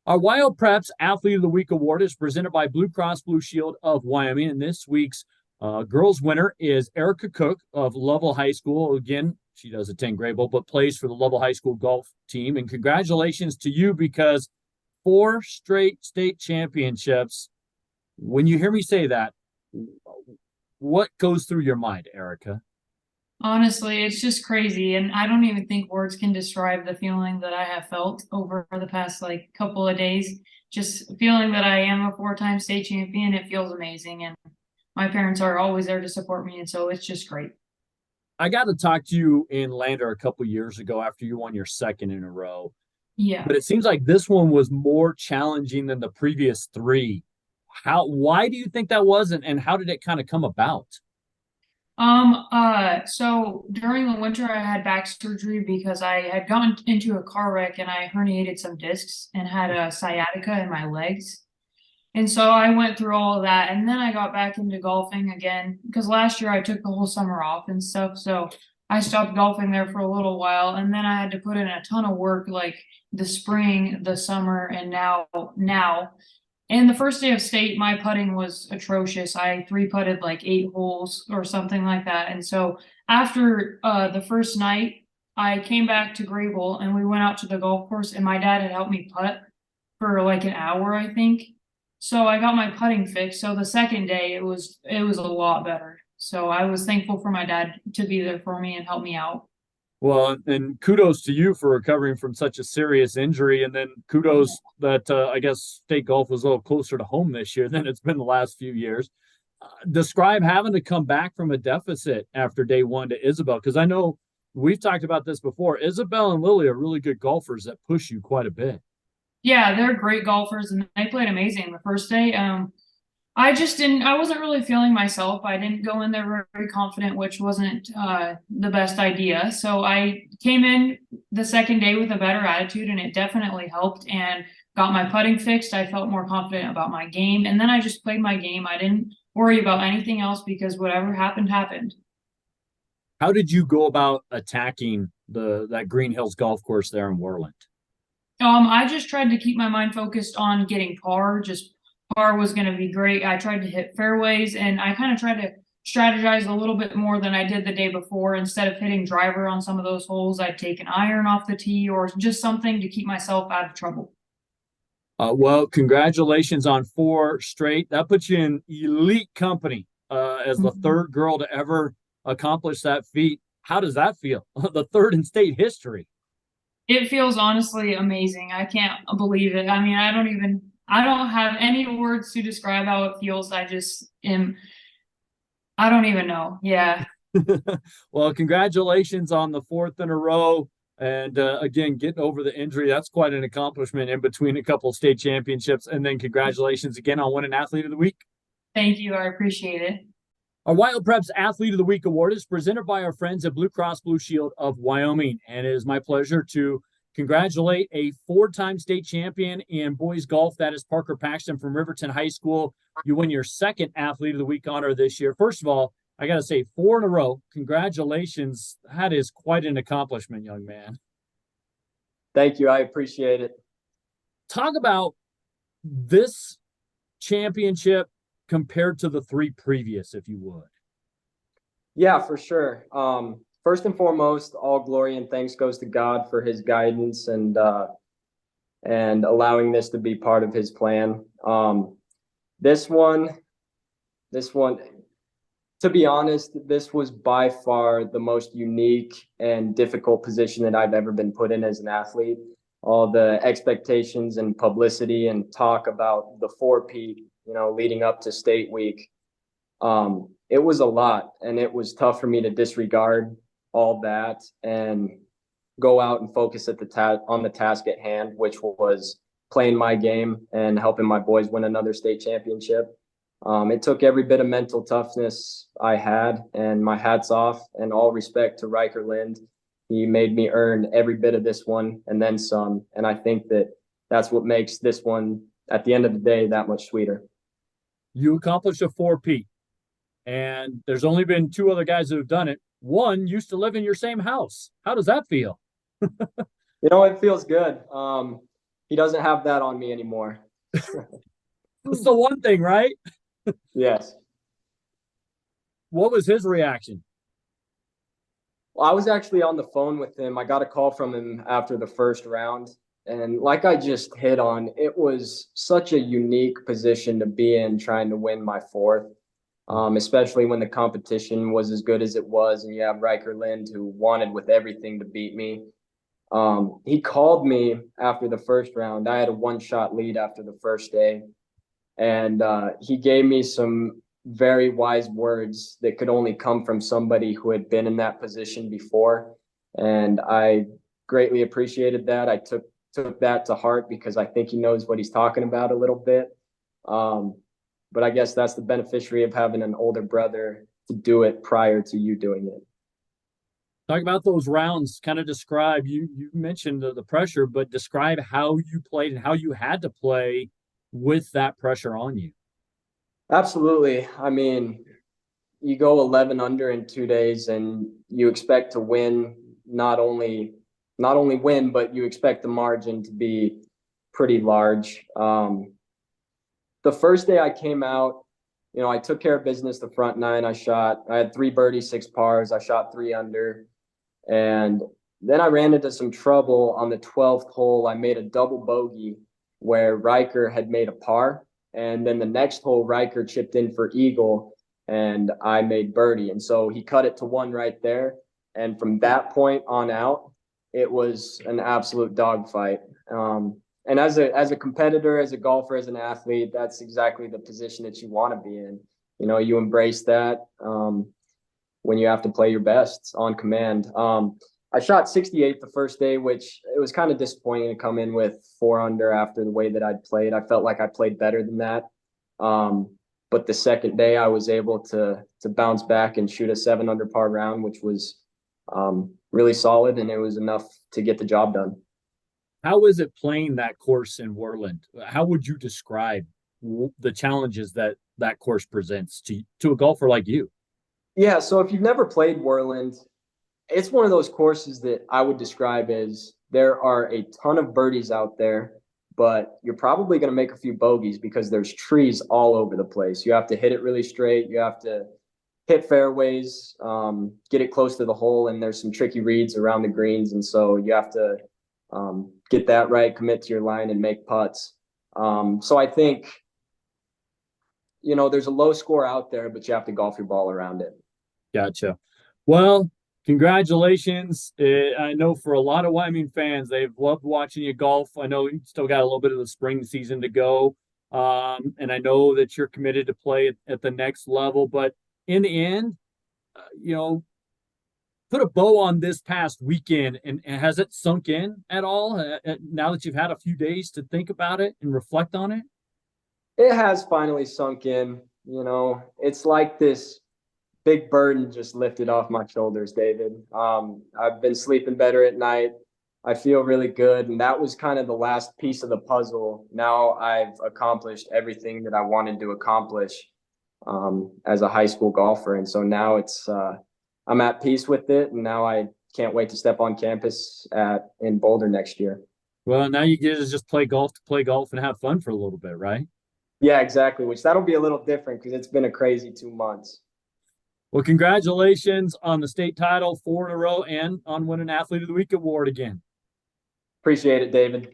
Our Wyopreps Athlete of the Week award is presented by Blue Cross Blue Shield of Wyoming, and this week's girls winner is Erika Cook of Lovell High School. Again, she does attend Grable, but plays for the Lovell High School golf team. And congratulations to you because 4 straight state championships. When you hear me say that, what goes through your mind, Erika? Honestly, it's just crazy. And I don't even think words can describe the feeling that I have felt over the past couple of days. Just feeling that I am a four-time state champion, it feels amazing. And my parents are always there to support me. And so it's just great. I got to talk to you in Lander a couple years ago after you won your second in a row, Yeah. but it seems like this one was more challenging than the previous three. Why do you think that was, and how did it kind of come about? So during the winter I had back surgery because I had gotten into a car wreck and I herniated some discs and had a sciatica in my legs. And so I went through all of that and then I got back into golfing again because last year I took the whole summer off and stuff. So I stopped golfing there for a little while and then I had to put in a ton of work like the spring, the summer, and now. And the first day of state, my putting was atrocious. I three putted like 8 holes or something like that. And so after the first night, I came back to Grable and we went out to the golf course and my dad had helped me putt for like an hour, I think. So I got my putting fixed. So the second day it was a lot better. So I was thankful for my dad to be there for me and help me out. Well, and kudos to you for recovering from such a serious injury, and then kudos that I guess state golf was a little closer to home this year than it's been the last few years. Describe having to come back from a deficit after day one to Isabel, because I know we've talked about this before. Isabel and Lily are really good golfers that push you quite a bit. Yeah, they're great golfers and they played amazing the first day. I wasn't really feeling myself. I didn't go in there very confident, which wasn't the best idea. So I came in the second day with a better attitude and it definitely helped and got my putting fixed. I felt more confident about my game and then I just played my game. I didn't worry about anything else because whatever happened happened. How did you go about attacking the that Green Hills golf course there in Worland? I just tried to keep my mind focused on getting par. Just par was going to be great. I tried to hit fairways and I kind of tried to strategize a little bit more than I did the day before. Instead of hitting driver on some of those holes, I'd take an iron off the tee or just something to keep myself out of trouble. Well, congratulations on 4 straight. That puts you in elite company as the Mhm. third girl to ever accomplish that feat. How does that feel? The third in state history. It feels honestly amazing. I can't believe it. I mean, I don't have any words to describe how it feels. I don't even know. Yeah. Well, congratulations on the fourth in a row. And again, getting over the injury, that's quite an accomplishment in between a couple of state championships. And then congratulations again on winning Athlete of the Week. Thank you. I appreciate it. Our Wyopreps Athlete of the Week award is presented by our friends at Blue Cross Blue Shield of Wyoming. And it is my pleasure to congratulate a 4-time state champion in boys golf. That is Parker Paxton from Riverton High School. You win your second Athlete of the Week honor this year. First of all, I got to say, 4 in a row. Congratulations. That is quite an accomplishment, young man. Thank you. I appreciate it. Talk about this championship compared to the 3 previous, if you would. Yeah, for sure. First and foremost, all glory and thanks goes to God for his guidance and allowing this to be part of his plan. This one, to be honest, this was by far the most unique and difficult position that I've ever been put in as an athlete. All the expectations and publicity and talk about the 4-peat, leading up to state week. It was a lot, and it was tough for me to disregard all that and go out and focus at on the task at hand, which was playing my game and helping my boys win another state championship. It took every bit of mental toughness I had, and my hat's off and all respect to Riker Lind. He made me earn every bit of this one and then some. And I think that that's what makes this one, at the end of the day, that much sweeter. You accomplished a 4-peat, and there's only been 2 other guys that have done it. One used to live in your same house. How does that feel? It feels good. he doesn't have that on me anymore. That's the one thing, right? Yes. What was his reaction? Well, I was actually on the phone with him. I got a call from him after the first round. And like I just hit on, it was such a unique position to be in trying to win my fourth, especially when the competition was as good as it was. And you have Riker Lind, who wanted with everything to beat me. He called me after the first round. I had a one-shot lead after the first day. And he gave me some very wise words that could only come from somebody who had been in that position before. And I greatly appreciated that. I took that to heart because I think he knows what he's talking about a little bit. But I guess that's the beneficiary of having an older brother to do it prior to you doing it. Talk about those rounds. Kind of describe, you mentioned the pressure, but describe how you played and how you had to play with that pressure on you. Absolutely. I mean, you go 11 under in 2 days and you expect to win, not only win, but you expect the margin to be pretty large. The first day I came out, I took care of business the front nine. I had 3 birdies, 6 pars. I shot 3 under. And then I ran into some trouble on the 12th hole. I made a double bogey where Riker had made a par. And then the next hole, Riker chipped in for eagle, and I made birdie. And so he cut it to 1 right there. And from that point on out, it was an absolute dogfight. And as a competitor, as a golfer, as an athlete, that's exactly the position that you want to be in. You embrace that when you have to play your best on command. I shot 68 the first day, which it was kind of disappointing to come in with 4 under after the way that I'd played. I felt like I played better than that. But the second day I was able to bounce back and shoot a 7 under par round, which was really solid, and it was enough to get the job done. How is it playing that course in Worland? How would you describe the challenges that course presents to a golfer like you? Yeah, so if you've never played Worland, it's one of those courses that I would describe as there are a ton of birdies out there, but you're probably going to make a few bogeys because there's trees all over the place. You have to hit it really straight. You have to hit fairways, get it close to the hole, and there's some tricky reads around the greens. And so you have to get that right, commit to your line, and make putts. So I think, there's a low score out there, but you have to golf your ball around it. Gotcha. Well, congratulations. I know for a lot of Wyoming fans, they've loved watching you golf. I know you still got a little bit of the spring season to go. And I know that you're committed to play at the next level. But in the end, put a bow on this past weekend. And has it sunk in at all now that you've had a few days to think about it and reflect on it? It has finally sunk in. It's like this big burden just lifted off my shoulders, David. I've been sleeping better at night. I feel really good. And that was kind of the last piece of the puzzle. Now I've accomplished everything that I wanted to accomplish as a high school golfer. And so now I'm at peace with it. And now I can't wait to step on campus in Boulder next year. Well, now you get to just play golf and have fun for a little bit, right? Yeah, exactly. Which that'll be a little different because it's been a crazy 2 months. Well, congratulations on the state title, 4 in a row, and on winning Athlete of the Week award again. Appreciate it, David.